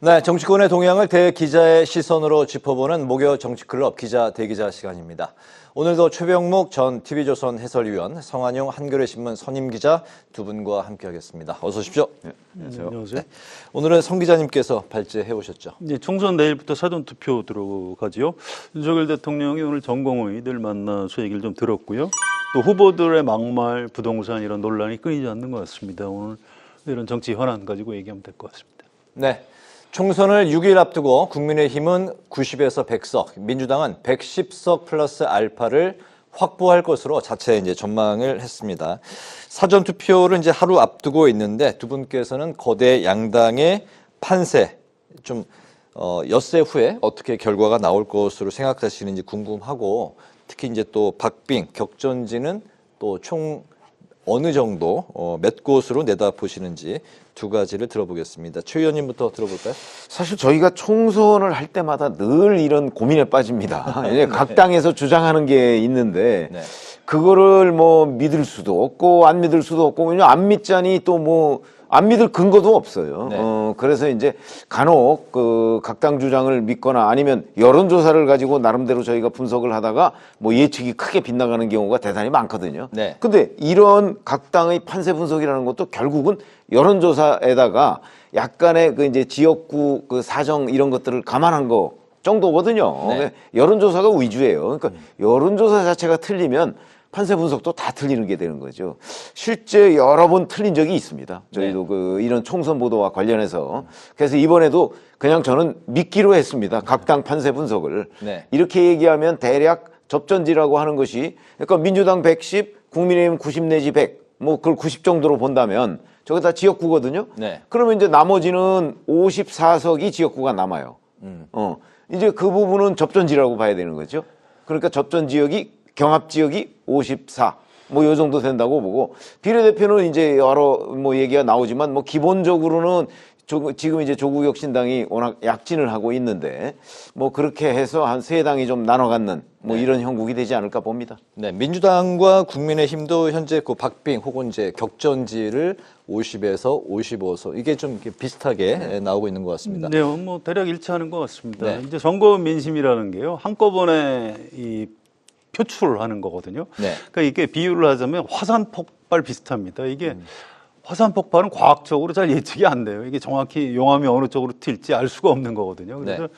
네, 정치권의 동향을 대기자의 시선으로 짚어보는 목요 정치클럽 기자 대기자 시간입니다. 오늘도 최병묵 전 TV조선 해설위원, 성한용 한겨레신문 선임 기자 두 분과 함께하겠습니다. 어서 오십시오. 네, 안녕하세요. 네, 오늘은 성 기자님께서 발제해 오셨죠. 네, 총선 내일부터 사전투표 들어가지요. 윤석열 대통령이 오늘 전공의들 만나서 얘기를 좀 들었고요. 또 후보들의 막말, 부동산 이런 논란이 끊이지 않는 것 같습니다. 오늘 이런 정치 현안 가지고 얘기하면 될 것 같습니다. 네. 총선을 6일 앞두고 국민의힘은 90에서 100석, 민주당은 110석 플러스 알파를 확보할 것으로 자체 이제 전망을 했습니다. 사전 투표를 이제 하루 앞두고 있는데 두 분께서는 거대 양당의 판세 좀 엿새 후에 어떻게 결과가 나올 것으로 생각하시는지 궁금하고 특히 이제 또 박빙 격전지는 또 총 어느 정도 몇 곳으로 내다보시는지 두 가지를 들어보겠습니다. 최 의원님부터 들어볼까요? 사실 저희가 총선을 할 때마다 늘 이런 고민에 빠집니다. 이제 각 당에서 주장하는 게 있는데 네. 그거를 뭐 믿을 수도 없고 안 믿을 수도 없고 왜냐면 안 믿자니 또 뭐 안 믿을 근거도 없어요. 네. 그래서 이제 간혹 그 각 당 주장을 믿거나 아니면 여론조사를 가지고 나름대로 저희가 분석을 하다가 뭐 예측이 크게 빗나가는 경우가 대단히 많거든요. 네. 근데 이런 각 당의 판세 분석이라는 것도 결국은 여론조사에다가 약간의 그 이제 지역구 그 사정 이런 것들을 감안한 거 정도거든요. 네. 여론조사가 위주예요. 그러니까 여론조사 자체가 틀리면 판세 분석도 다 틀리는 게 되는 거죠. 실제 여러 번 틀린 적이 있습니다. 저희도 그 이런 총선 보도와 관련해서. 그래서 이번에도 그냥 저는 믿기로 했습니다. 각 당 판세 분석을. 네. 이렇게 얘기하면 대략 접전지라고 하는 것이 그러니까 민주당 110, 국민의힘 90 내지 100, 뭐 그걸 90 정도로 본다면 저게 다 지역구거든요. 네. 그러면 이제 나머지는 54석이 지역구가 남아요. 이제 그 부분은 접전지라고 봐야 되는 거죠. 그러니까 접전 지역이 경합 지역이 54, 뭐 요 정도 된다고 보고 비례대표는 이제 여러 뭐 얘기가 나오지만 뭐 기본적으로는 지금 이제 조국혁신당이 워낙 약진을 하고 있는데 뭐 그렇게 해서 한 세 당이 좀 나눠 갖는 뭐 이런 형국이 되지 않을까 봅니다. 네, 민주당과 국민의힘도 현재 그 박빙 혹은 이제 격전지를 50에서 55석 이게 좀 이렇게 비슷하게 나오고 있는 것 같습니다. 네, 뭐 대략 일치하는 것 같습니다. 네. 이제 선거 민심이라는 게요 한꺼번에 이 표출을 하는 거거든요. 네. 그러니까 이게 비유를 하자면 화산 폭발 비슷합니다. 이게 화산 폭발은 과학적으로 잘 예측이 안 돼요. 이게 정확히 용암이 어느 쪽으로 튈지 알 수가 없는 거거든요. 그래서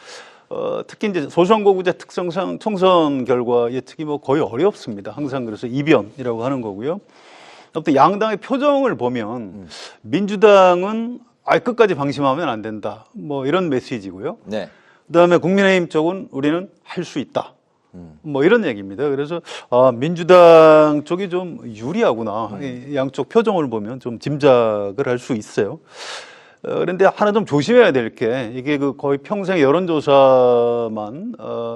특히 이제 소선거구제 특성상 총선 결과 예측이 뭐 거의 어렵습니다. 항상 그래서 이변이라고 하는 거고요. 아무튼 양당의 표정을 보면 민주당은 아예 끝까지 방심하면 안 된다. 뭐 이런 메시지고요. 네. 그다음에 국민의힘 쪽은 우리는 할 수 있다. 뭐 이런 얘기입니다. 그래서 민주당 쪽이 좀 유리하구나. 이 양쪽 표정을 보면 좀 짐작을 할 수 있어요. 그런데 하나 좀 조심해야 될 게 이게 그 거의 평생 여론조사만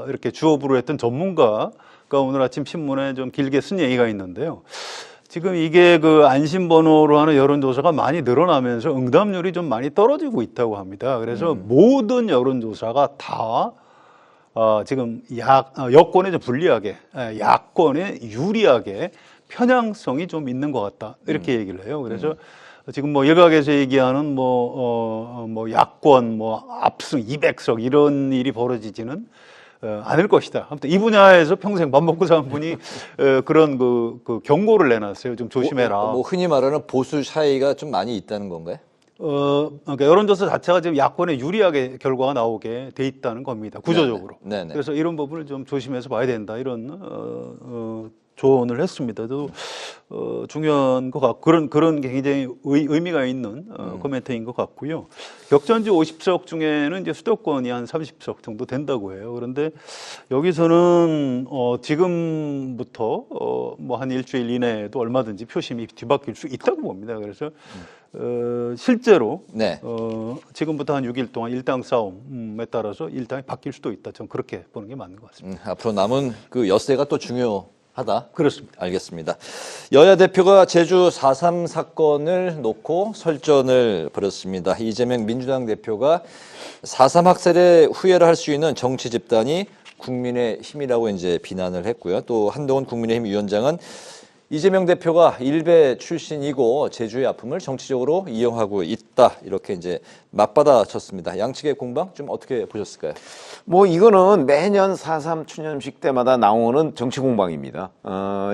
이렇게 주업으로 했던 전문가가 오늘 아침 신문에 좀 길게 쓴 얘기가 있는데요. 지금 이게 그 안심번호로 하는 여론조사가 많이 늘어나면서 응답률이 좀 많이 떨어지고 있다고 합니다. 그래서 모든 여론조사가 다 지금 여권에 좀 불리하게, 야권에 유리하게 편향성이 좀 있는 것 같다. 이렇게 얘기를 해요. 그래서 지금 뭐 일각에서 얘기하는 뭐 야권 뭐 압승 200석 이런 일이 벌어지지는 않을 것이다. 아무튼 이 분야에서 평생 밥 먹고 산 분이 그런 그 경고를 내놨어요. 좀 조심해라. 뭐 흔히 말하는 보수 차이가 좀 많이 있다는 건가요? 그러니까 여론조사 자체가 지금 야권에 유리하게 결과가 나오게 돼 있다는 겁니다. 구조적으로. 네네. 그래서 이런 부분을 좀 조심해서 봐야 된다. 이런 조언을 했습니다. 또 중요한 것 같고 그런 굉장히 의미가 있는 코멘트인 것 같고요. 격전지 50석 중에는 이제 수도권이 한 30석 정도 된다고 해요. 그런데 여기서는 지금부터 뭐 한 일주일 이내에도 얼마든지 표심이 뒤바뀔 수 있다고 봅니다. 그래서 실제로 네. 지금부터 한 6일 동안 일당 싸움에 따라서 일당이 바뀔 수도 있다. 저는 그렇게 보는 게 맞는 것 같습니다. 앞으로 남은 그 엿새가 또 중요하다. 그렇습니다. 알겠습니다. 여야 대표가 제주 4.3 사건을 놓고 설전을 벌였습니다. 이재명 민주당 대표가 4.3 학살의 후예를 할 수 있는 정치 집단이 국민의힘이라고 이제 비난을 했고요. 또 한동훈 국민의힘 위원장은 이재명 대표가 일베 출신이고 제주의 아픔을 정치적으로 이용하고 있다. 이렇게 이제 맞받아쳤습니다. 양측의 공방 좀 어떻게 보셨을까요? 뭐 이거는 매년 4.3 추념식 때마다 나오는 정치 공방입니다.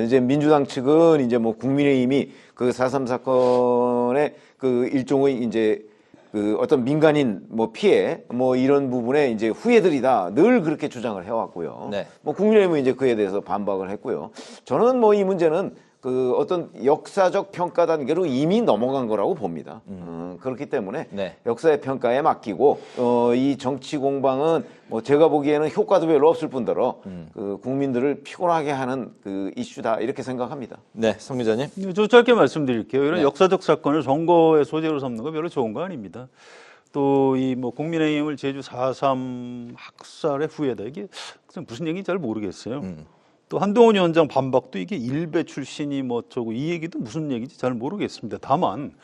이제 민주당 측은 이제 뭐 국민의힘이 그 4.3 사건의 그 일종의 이제 그 어떤 민간인 뭐 피해 뭐 이런 부분에 이제 후예들이다 늘 그렇게 주장을 해왔고요. 네. 뭐 국민의힘은 이제 그에 대해서 반박을 했고요. 저는 뭐 이 문제는 그 어떤 역사적 평가 단계로 이미 넘어간 거라고 봅니다. 그렇기 때문에 네. 역사의 평가에 맡기고 이 정치 공방은 뭐 제가 보기에는 효과도 별로 없을 뿐더러 그 국민들을 피곤하게 하는 그 이슈다 이렇게 생각합니다. 네, 성 기자님. 저 짧게 말씀드릴게요. 이런 네. 역사적 사건을 선거의 소재로 삼는 거 별로 좋은 거 아닙니다. 또 이 뭐 국민의힘을 제주 4.3 학살의 후예다 이게 무슨 얘기인지 잘 모르겠어요. 또 한동훈 위원장 반박도 이게 일베 출신이 뭐 어쩌고 이 얘기도 무슨 얘기인지 잘 모르겠습니다. 다만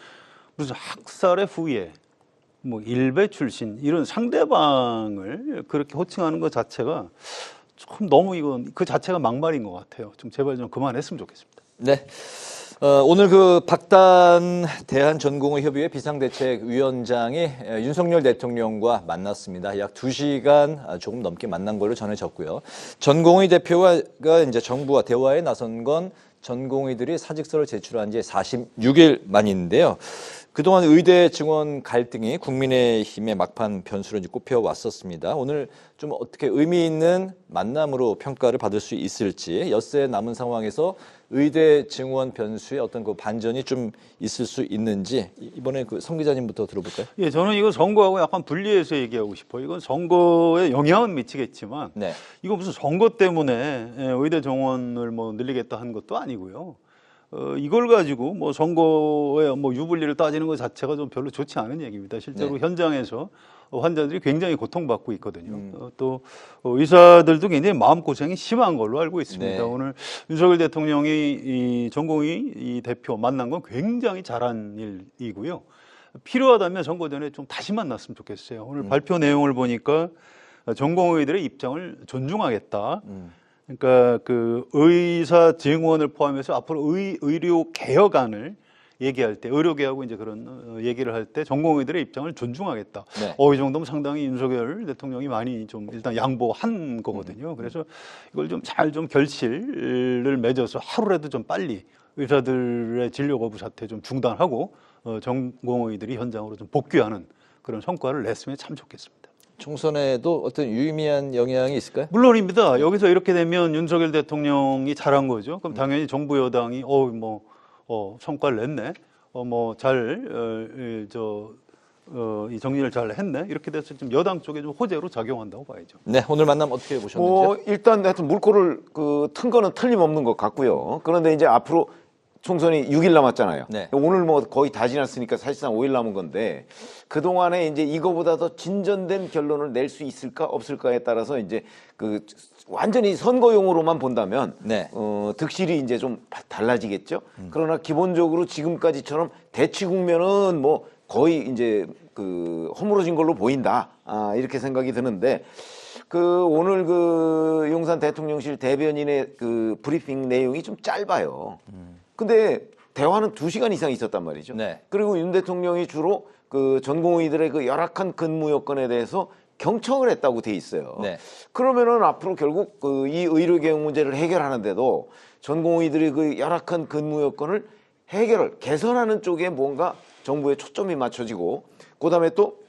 무슨 학살의 후예, 뭐 일베 출신 이런 상대방을 그렇게 호칭하는 것 자체가 좀 너무 이건 그 자체가 막말인 것 같아요. 좀 제발 좀 그만했으면 좋겠습니다. 네. 오늘 그 박단 대한전공의협의회 비상대책위원장이 윤석열 대통령과 만났습니다. 약 2시간 조금 넘게 만난 걸로 전해졌고요. 전공의 대표가 이제 정부와 대화에 나선 건 전공의들이 사직서를 제출한 지 46일 만인데요. 그동안 의대 증원 갈등이 국민의힘의 막판 변수로 이제 꼽혀왔었습니다. 오늘 좀 어떻게 의미 있는 만남으로 평가를 받을 수 있을지, 엿새 남은 상황에서 의대 증원 변수의 어떤 그 반전이 좀 있을 수 있는지 이번에 그 성 기자님부터 들어볼까요? 예, 저는 이거 선거하고 약간 분리해서 얘기하고 싶어요. 이건 선거에 영향은 미치겠지만 네. 이거 무슨 선거 때문에 의대 정원을 뭐 늘리겠다 한 것도 아니고요. 이걸 가지고 뭐 선거에 뭐 유불리를 따지는 것 자체가 좀 별로 좋지 않은 얘기입니다. 실제로 네. 현장에서 환자들이 굉장히 고통받고 있거든요. 또 의사들도 굉장히 마음고생이 심한 걸로 알고 있습니다. 네. 오늘 윤석열 대통령이 이 전공의 이 대표 만난 건 굉장히 잘한 일이고요. 필요하다면 선거 전에 좀 다시 만났으면 좋겠어요. 오늘 발표 내용을 보니까 전공의들의 입장을 존중하겠다. 그러니까 그 의사 증원을 포함해서 앞으로 의료 개혁안을 얘기할 때 의료계하고 이제 그런 얘기를 할 때 전공의들의 입장을 존중하겠다. 네. 이 정도면 상당히 윤석열 대통령이 많이 좀 일단 양보한 거거든요. 그래서 이걸 좀 잘 좀 결실을 맺어서 하루라도 좀 빨리 의사들의 진료 거부 사태 좀 중단하고 전공의들이 현장으로 좀 복귀하는 그런 성과를 냈으면 참 좋겠습니다. 총선에도 어떤 유의미한 영향이 있을까요? 물론입니다. 여기서 이렇게 되면 윤석열 대통령이 잘한 거죠. 그럼 당연히 정부 여당이 성과를 냈네. 이 정리를 잘 했네. 이렇게 돼서 좀 여당 쪽에 좀 호재로 작용한다고 봐야죠. 네, 오늘 만남 어떻게 보셨는지요? 일단 하여튼 물꼬를 튼 거는 틀림없는 것 같고요. 그런데 이제 앞으로 총선이 6일 남았잖아요. 네. 오늘 뭐 거의 다 지났으니까 사실상 5일 남은 건데 그동안에 이제 이거보다 더 진전된 결론을 낼 수 있을까 없을까에 따라서 이제 그 완전히 선거용으로만 본다면 네. 득실이 이제 좀 달라지겠죠. 그러나 기본적으로 지금까지처럼 대치 국면은 뭐 거의 이제 그 허물어진 걸로 보인다. 이렇게 생각이 드는데 오늘 그 용산 대통령실 대변인의 그 브리핑 내용이 좀 짧아요. 근데 대화는 2시간 이상 있었단 말이죠. 네. 그리고 윤 대통령이 주로 그 전공의들의 그 열악한 근무 여건에 대해서 경청을 했다고 돼 있어요. 네. 그러면은 앞으로 결국 이 의료개혁 문제를 해결하는데도 전공의들의 그 열악한 근무 여건을 개선하는 쪽에 뭔가 정부의 초점이 맞춰지고, 그다음에 또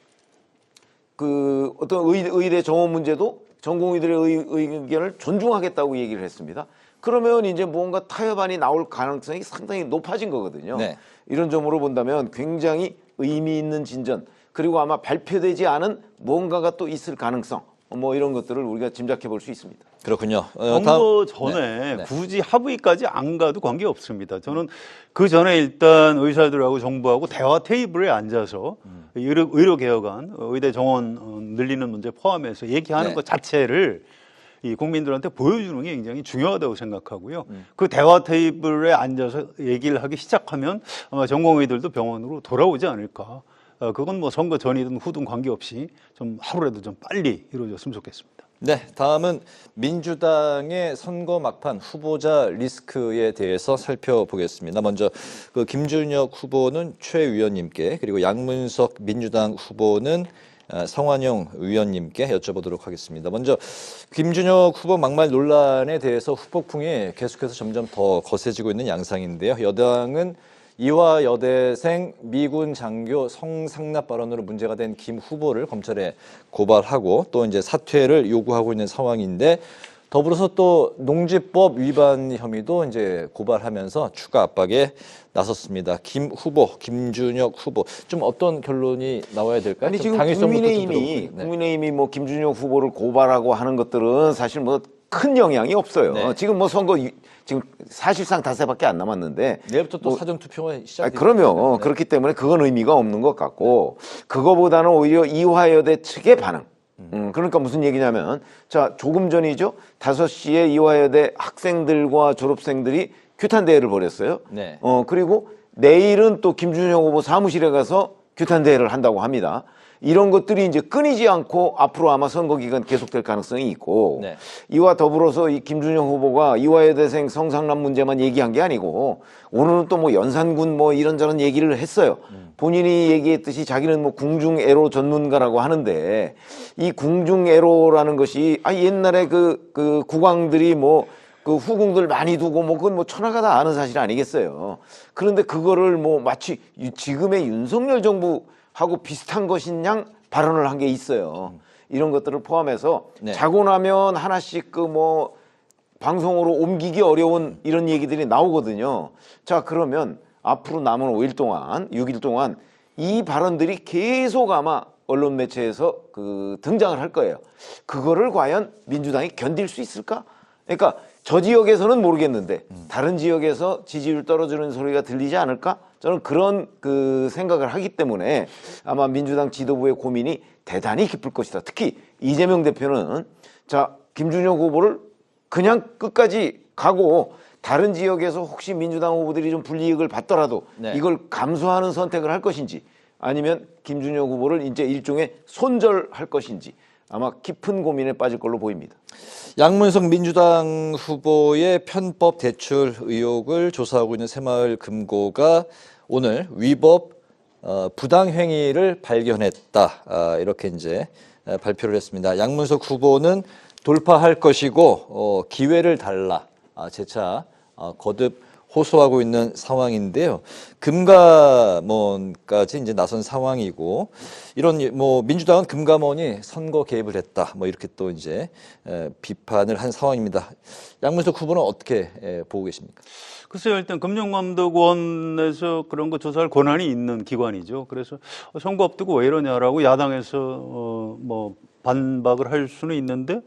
그 어떤 의대 정원 문제도 전공의들의 의견을 존중하겠다고 얘기를 했습니다. 그러면 이제 뭔가 타협안이 나올 가능성이 상당히 높아진 거거든요. 네. 이런 점으로 본다면 굉장히 의미 있는 진전, 그리고 아마 발표되지 않은 뭔가가 또 있을 가능성, 뭐 이런 것들을 우리가 짐작해 볼 수 있습니다. 그렇군요. 선거 전에 네. 굳이 합의까지 안 가도 관계 없습니다. 저는 그 전에 일단 의사들하고 정부하고 대화 테이블에 앉아서 의료 개혁안, 의대 정원 늘리는 문제 포함해서 얘기하는 네. 것 자체를 이 국민들한테 보여주는 게 굉장히 중요하다고 생각하고요. 그 대화 테이블에 앉아서 얘기를 하기 시작하면 아마 전공의들도 병원으로 돌아오지 않을까. 그건 뭐 선거 전이든 후든 관계없이 좀 하루라도 좀 빨리 이루어졌으면 좋겠습니다. 네, 다음은 민주당의 선거 막판 후보자 리스크에 대해서 살펴보겠습니다. 먼저 그 김준혁 후보는 최 의원님께, 그리고 양문석 민주당 후보는 성완용 의원님께 여쭤보도록 하겠습니다. 먼저 김준혁 후보 막말 논란에 대해서 후폭풍이 계속해서 점점 더 거세지고 있는 양상인데요. 여당은 이화 여대생 미군 장교 성상납 발언으로 문제가 된 김 후보를 검찰에 고발하고 또 이제 사퇴를 요구하고 있는 상황인데, 더불어서 또 농지법 위반 혐의도 이제 고발하면서 추가 압박에 나섰습니다. 김 후보, 김준혁 후보, 좀 어떤 결론이 나와야 될까요? 아니 좀 지금 당위성부터 좀 국민의힘이 들어볼게요. 네. 국민의힘이 뭐 김준혁 후보를 고발하고 하는 것들은 사실 뭐 큰 영향이 없어요. 네. 지금 뭐 선거 지금 사실상 닷새밖에 안 남았는데 내일부터 또 뭐 사전 투표가 시작이 그러면 그렇기 때문에 그건 의미가 없는 것 같고, 그거보다는 오히려 이화여대 측의 반응. 그러니까 무슨 얘기냐면, 자, 조금 전이죠. 5시에 이화여대 학생들과 졸업생들이 규탄 대회를 벌였어요. 네. 그리고 내일은 또 김준영 후보 사무실에 가서 규탄 대회를 한다고 합니다. 이런 것들이 이제 끊이지 않고 앞으로 아마 선거 기간 계속될 가능성이 있고, 네. 이와 더불어서 이 김준영 후보가 이화여대생 성상납 문제만 얘기한 게 아니고, 오늘은 또 뭐 연산군 뭐 이런저런 얘기를 했어요. 본인이 얘기했듯이 자기는 뭐 궁중애로 전문가라고 하는데, 이 궁중애로라는 것이 옛날에 그 국왕들이 뭐 그 후궁들 많이 두고 뭐 그건 뭐 천하가 다 아는 사실 아니겠어요. 그런데 그거를 뭐 마치 지금의 윤석열 정부하고 비슷한 것인 양 발언을 한 게 있어요. 이런 것들을 포함해서 네. 자고 나면 하나씩 그 뭐 방송으로 옮기기 어려운 이런 얘기들이 나오거든요. 자, 그러면 앞으로 남은 5일 동안, 6일 동안 이 발언들이 계속 아마 언론 매체에서 그 등장을 할 거예요. 그거를 과연 민주당이 견딜 수 있을까? 그러니까 저 지역에서는 모르겠는데 다른 지역에서 지지율 떨어지는 소리가 들리지 않을까? 저는 그런 그 생각을 하기 때문에 아마 민주당 지도부의 고민이 대단히 깊을 것이다. 특히 이재명 대표는, 자, 김준혁 후보를 그냥 끝까지 가고 다른 지역에서 혹시 민주당 후보들이 좀 불이익을 받더라도 네. 이걸 감수하는 선택을 할 것인지, 아니면 김준혁 후보를 이제 일종의 손절할 것인지, 아마 깊은 고민에 빠질 걸로 보입니다. 양문석 민주당 후보의 편법 대출 의혹을 조사하고 있는 새마을금고가 오늘 위법 부당 행위를 발견했다, 이렇게 이제 발표를 했습니다. 양문석 후보는 돌파할 것이고 기회를 달라 재차 거듭 호소하고 있는 상황인데요. 금감원까지 이제 나선 상황이고, 이런 뭐 민주당은 금감원이 선거 개입을 했다, 뭐 이렇게 또 이제 비판을 한 상황입니다. 양문석 후보는 어떻게 보고 계십니까? 글쎄요, 일단 금융감독원에서 그런 거 조사할 권한이 있는 기관이죠. 그래서 선거 앞두고 왜 이러냐라고 야당에서 뭐 반박을 할 수는 있는데,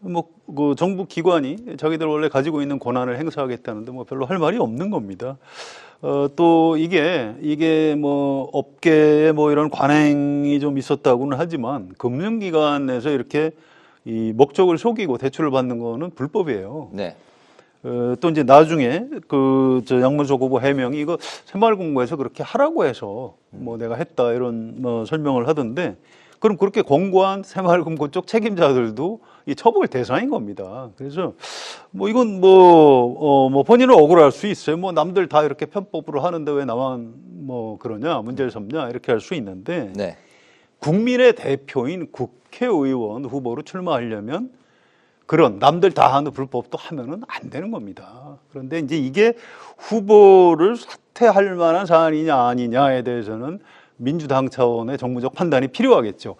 뭐 그 정부 기관이 자기들 원래 가지고 있는 권한을 행사하겠다는데 뭐 별로 할 말이 없는 겁니다. 또 이게 뭐 업계에 뭐 이런 관행이 좀 있었다고는 하지만 금융기관에서 이렇게 이 목적을 속이고 대출을 받는 거는 불법이에요. 네. 또 이제 나중에 저 양문석 후보 해명이 이거 새마을금고에서 그렇게 하라고 해서 뭐 내가 했다 이런 뭐 설명을 하던데, 그럼 그렇게 권고한 새마을금고 쪽 책임자들도 이 처벌 대상인 겁니다. 그래서 뭐 이건 뭐 본인은 억울할 수 있어요. 뭐 남들 다 이렇게 편법으로 하는데 왜 나만 뭐 그러냐, 문제를 삼냐, 이렇게 할 수 있는데, 네. 국민의 대표인 국회의원 후보로 출마하려면 그런 남들 다 하는 불법도 하면은 안 되는 겁니다. 그런데 이제 이게 후보를 사퇴할 만한 사안이냐 아니냐에 대해서는 민주당 차원의 정무적 판단이 필요하겠죠.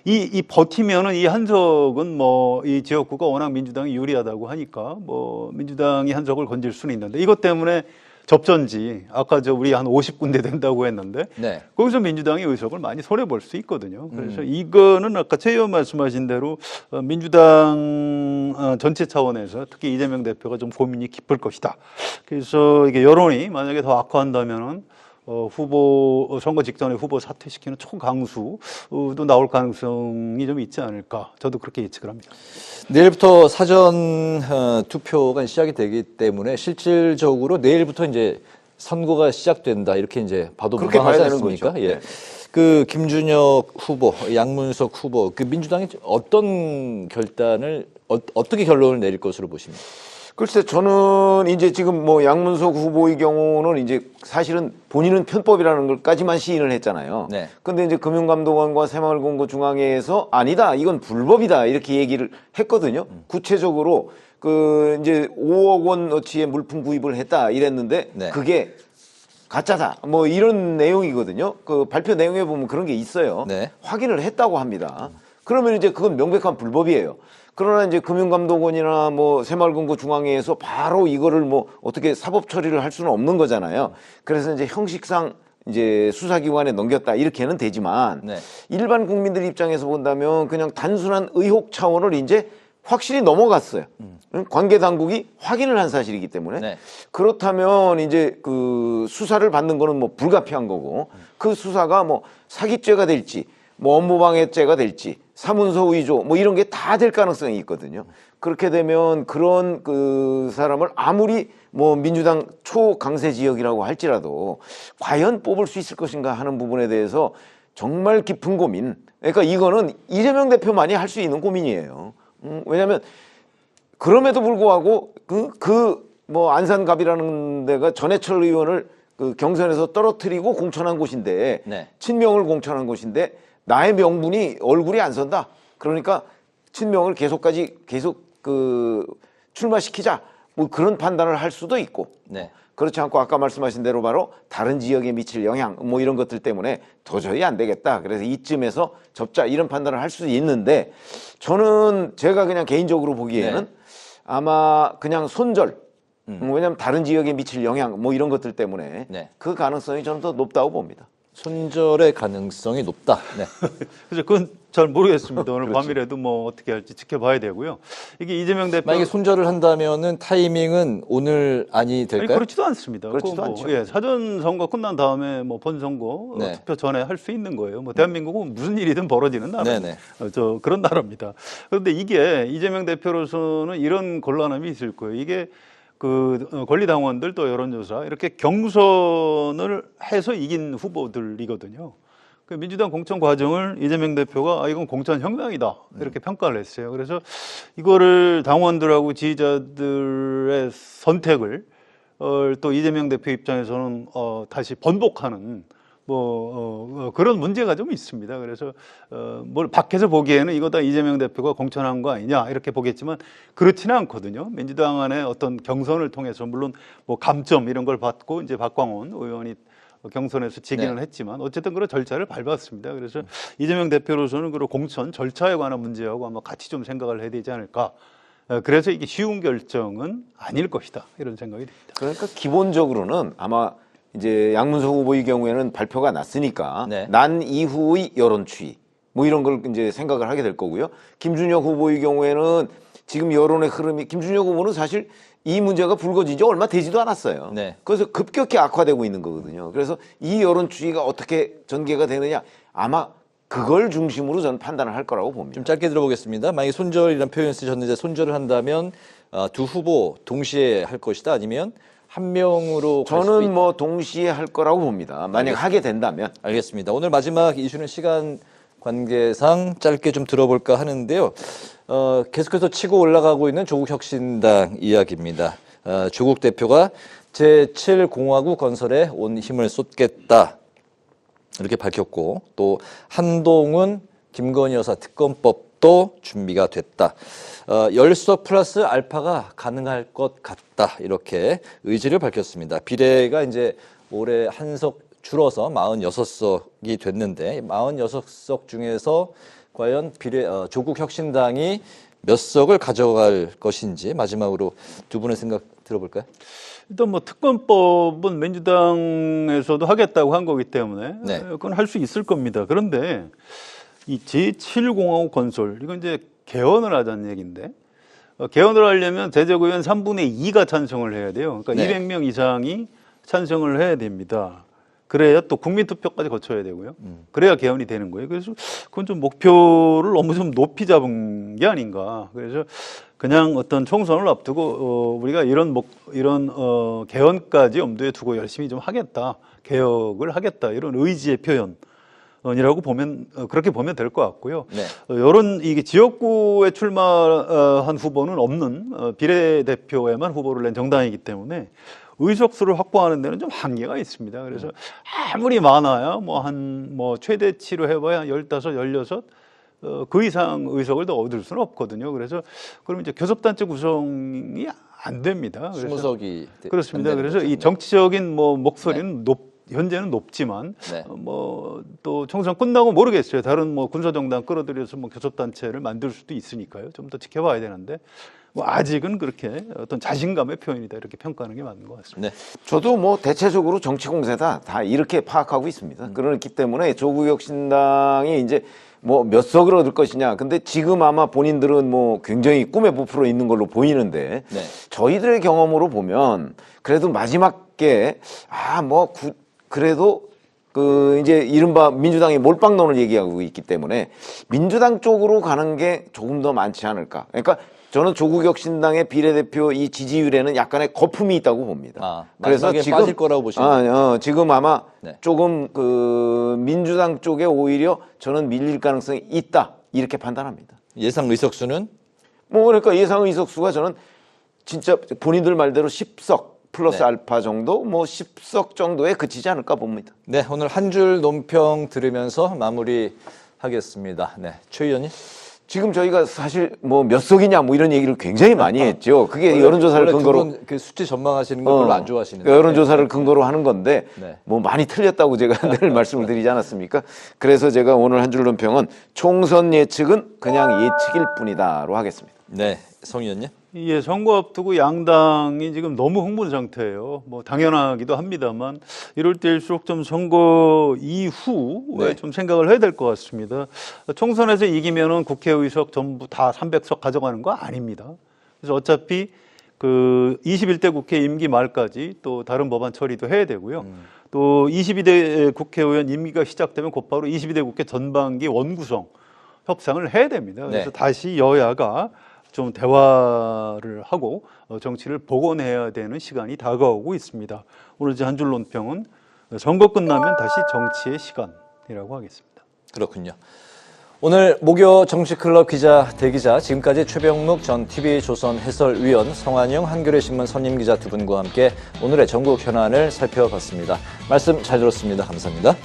이 버티면은 이 한석은 뭐 이 지역구가 워낙 민주당이 유리하다고 하니까 뭐 민주당이 한석을 건질 수는 있는데, 이것 때문에 접전지 아까 우리 한 50군데 된다고 했는데 네. 거기서 민주당의 의석을 많이 손해 볼 수 있거든요. 그래서 이거는 아까 최 의원 말씀하신 대로 민주당 전체 차원에서 특히 이재명 대표가 좀 고민이 깊을 것이다. 그래서 이게 여론이 만약에 더 악화한다면은 후보 선거 직전에 후보 사퇴시키는 초강수도 나올 가능성이 좀 있지 않을까. 저도 그렇게 예측을 합니다. 내일부터 사전 투표가 시작이 되기 때문에 실질적으로 내일부터 이제 선거가 시작된다 이렇게 이제 봐도 그렇게 무방하지 봐야 되는 않습니까? 거죠. 예. 네. 그 김준혁 후보, 양문석 후보, 그 민주당이 어떤 결단을 어떻게 결론을 내릴 것으로 보십니까? 글쎄, 저는 이제 지금 뭐 양문석 후보의 경우는 이제 사실은 본인은 편법이라는 걸까지만 시인을 했잖아요. 네. 근데 이제 금융감독원과 새마을금고중앙회에서 아니다, 이건 불법이다, 이렇게 얘기를 했거든요. 구체적으로 그 이제 5억 원어치의 물품 구입을 했다 이랬는데 네. 그게 가짜다, 뭐 이런 내용이거든요. 그 발표 내용에 보면 그런 게 있어요. 네. 확인을 했다고 합니다. 그러면 이제 그건 명백한 불법이에요. 그러나 이제 금융감독원이나 뭐 새마을금고중앙회에서 바로 이거를 뭐 어떻게 사법 처리를 할 수는 없는 거잖아요. 그래서 이제 형식상 이제 수사기관에 넘겼다 이렇게는 되지만 네. 일반 국민들 입장에서 본다면 그냥 단순한 의혹 차원을 이제 확실히 넘어갔어요. 관계 당국이 확인을 한 사실이기 때문에 네. 그렇다면 이제 그 수사를 받는 거는 뭐 불가피한 거고 그 수사가 뭐 사기죄가 될지 뭐 업무방해죄가 될지 사문서 위조 뭐 이런 게 다 될 가능성이 있거든요. 그렇게 되면 그런 그 사람을 아무리 뭐 민주당 초강세 지역이라고 할지라도 과연 뽑을 수 있을 것인가 하는 부분에 대해서 정말 깊은 고민. 그러니까 이거는 이재명 대표만이 할 수 있는 고민이에요. 왜냐하면 그럼에도 불구하고 뭐 안산갑이라는 데가 전해철 의원을 그 경선에서 떨어뜨리고 공천한 곳인데 네. 친명을 공천한 곳인데 나의 명분이 얼굴이 안 선다. 그러니까 친명을 계속 그 출마시키자. 뭐 그런 판단을 할 수도 있고. 네. 그렇지 않고 아까 말씀하신 대로 바로 다른 지역에 미칠 영향 뭐 이런 것들 때문에 도저히 안 되겠다. 그래서 이쯤에서 접자 이런 판단을 할 수도 있는데 저는 제가 그냥 개인적으로 보기에는 네. 아마 그냥 손절. 왜냐하면 다른 지역에 미칠 영향 뭐 이런 것들 때문에 네. 그 가능성이 저는 더 높다고 봅니다. 손절의 가능성이 높다. 네. 그래서 그건 잘 모르겠습니다. 오늘 밤이라도 뭐 어떻게 할지 지켜봐야 되고요. 이게 이재명 대표 만약에 손절을 한다면은 타이밍은 오늘 아니 아니, 될까요? 그렇지도 않습니다. 그렇지도 그거 않죠. 예, 사전 선거 끝난 다음에 뭐 본선거 네. 투표 전에 할 수 있는 거예요. 뭐 대한민국은 무슨 일이든 벌어지는 나라. 네네. 그런 나라입니다. 그런데 이게 이재명 대표로서는 이런 곤란함이 있을 거예요. 이게 그 권리당원들 또 여론조사 이렇게 경선을 해서 이긴 후보들이거든요. 그 민주당 공천 과정을 이재명 대표가 이건 공천 혁명이다 이렇게 평가를 했어요. 그래서 이거를 당원들하고 지지자들의 선택을 또 이재명 대표 입장에서는 다시 번복하는 그런 문제가 좀 있습니다. 그래서 뭘 밖에서 보기에는 이거 다 이재명 대표가 공천한 거 아니냐 이렇게 보겠지만 그렇지는 않거든요. 민주당 안에 어떤 경선을 통해서 물론 뭐 감점 이런 걸 받고 이제 박광원 의원이 경선에서 직인을 네. 했지만 어쨌든 그런 절차를 밟았습니다. 그래서 이재명 대표로서는 그 공천 절차에 관한 문제하고 아마 같이 좀 생각을 해야 되지 않을까. 그래서 이게 쉬운 결정은 아닐 것이다 이런 생각이 듭니다. 그러니까 기본적으로는 아마 이제 양문석 후보의 경우에는 발표가 났으니까 네. 난 이후의 여론 추이 뭐 이런 걸 이제 생각을 하게 될 거고요. 김준혁 후보의 경우에는 지금 여론의 흐름이 김준혁 후보는 사실 이 문제가 불거진 지 얼마 되지도 않았어요. 네. 그래서 급격히 악화되고 있는 거거든요. 그래서 이 여론 추이가 어떻게 전개가 되느냐 아마 그걸 중심으로 저는 판단을 할 거라고 봅니다. 좀 짧게 들어보겠습니다. 만약에 손절이라는 표현 쓰셨는데 손절을 한다면 두 후보 동시에 할 것이다 아니면 한 명으로 갈 수도 저는 뭐 동시에 할 거라고 봅니다. 만약 하게 된다면. 알겠습니다. 오늘 마지막 이슈는 시간 관계상 짧게 좀 들어볼까 하는데요. 계속해서 치고 올라가고 있는 조국 혁신당 이야기입니다. 조국 대표가 제7공화국 건설에 온 힘을 쏟겠다 이렇게 밝혔고 또 한동훈 김건희 여사 특검법도 준비가 됐다. 열석 플러스 알파가 가능할 것 같다 이렇게 의지를 밝혔습니다. 비례가 이제 올해 한석 줄어서 46석이 됐는데 46석 중에서 과연 조국 혁신당이 몇 석을 가져갈 것인지 마지막으로 두 분의 생각 들어볼까요? 일단 뭐 특검법은 민주당에서도 하겠다고 한 거기 때문에 네. 그건 할 수 있을 겁니다. 그런데 이 제7공화국 건설 이건 이제 개헌을 하자는 얘기인데 개헌을 하려면 대적의원 3분의 2가 찬성을 해야 돼요. 그러니까 네. 200명 이상이 찬성을 해야 됩니다. 그래야 또 국민투표까지 거쳐야 되고요. 그래야 개헌이 되는 거예요. 그래서 그건 좀 목표를 너무 좀 높이 잡은 게 아닌가. 그래서 그냥 어떤 총선을 앞두고 우리가 이런 개헌까지 염두에 두고 열심히 좀 하겠다, 개혁을 하겠다 이런 의지의 표현이라고 보면 그렇게 보면 될 것 같고요. 네. 이런 이게 지역구에 출마한 후보는 없는 비례대표에만 후보를 낸 정당이기 때문에 의석수를 확보하는 데는 좀 한계가 있습니다. 그래서 아무리 많아야 뭐 최대치로 해봐야 15, 16 그 이상 의석을 더 얻을 수는 없거든요. 그래서 그럼 이제 교섭단체 구성이 안 됩니다. 그래서 20석이 그렇습니다. 그래서 이 정치적인 목소리는 현재는 높지만 네. 또 총선 끝나고 모르겠어요. 다른 군사정당 끌어들여서 교섭단체를 만들 수도 있으니까요. 좀 더 지켜봐야 되는데 아직은 그렇게 어떤 자신감의 표현이다 이렇게 평가하는 게 맞는 것 같습니다. 네. 저도 대체적으로 정치 공세다 다 이렇게 파악하고 있습니다. 그렇기 때문에 조국혁 신당이 이제 몇 석을 얻을 것이냐. 근데 지금 아마 본인들은 굉장히 꿈에 부풀어 있는 걸로 보이는데 네. 저희들의 경험으로 보면 그래도 마지막에 그래도 이제 이른바 민주당이 몰빵론을 얘기하고 있기 때문에 민주당 쪽으로 가는 게 조금 더 많지 않을까. 그러니까 저는 조국혁 신당의 비례대표 이 지지율에는 약간의 거품이 있다고 봅니다. 그래서 지금 빠질 거라고 보시는 지금 아마 네. 조금 민주당 쪽에 오히려 저는 밀릴 가능성이 있다 이렇게 판단합니다. 예상 의석수는 그러니까 예상 의석수가 저는 진짜 본인들 말대로 10석 플러스 네. 알파 정도 10석 정도에 그치지 않을까 봅니다. 네, 오늘 한 줄 논평 들으면서 마무리하겠습니다. 네, 최 의원님. 지금 저희가 사실 몇 석이냐 이런 얘기를 굉장히 많이 했죠. 그게 여론조사를 근거로 그 수치 전망하시는 걸 별로 안 좋아하시는데 여론조사를 근거로 하는 건데 네. 많이 틀렸다고 제가 늘 말씀을 드리지 않았습니까? 그래서 제가 오늘 한 줄 논평은 총선 예측은 그냥 예측일 뿐이다로 하겠습니다. 네, 성 의원님. 예, 선거 앞두고 양당이 지금 너무 흥분 상태예요. 당연하기도 합니다만 이럴 때일수록 좀 선거 이후에 네. 좀 생각을 해야 될 것 같습니다. 총선에서 이기면은 국회의석 전부 다 300석 가져가는 거 아닙니다. 그래서 어차피 21대 국회 임기 말까지 또 다른 법안 처리도 해야 되고요. 또 22대 국회의원 임기가 시작되면 곧바로 22대 국회 전반기 원구성 협상을 해야 됩니다. 그래서 네. 다시 여야가 좀 대화를 하고 정치를 복원해야 되는 시간이 다가오고 있습니다. 오늘 한 줄 논평은 선거 끝나면 다시 정치의 시간이라고 하겠습니다. 그렇군요. 오늘 목요 정치클럽 기자 대기자 지금까지 최병묵 전 TV조선 해설위원 성한영 한겨레 신문 선임 기자 두 분과 함께 오늘의 전국 현안을 살펴봤습니다. 말씀 잘 들었습니다. 감사합니다.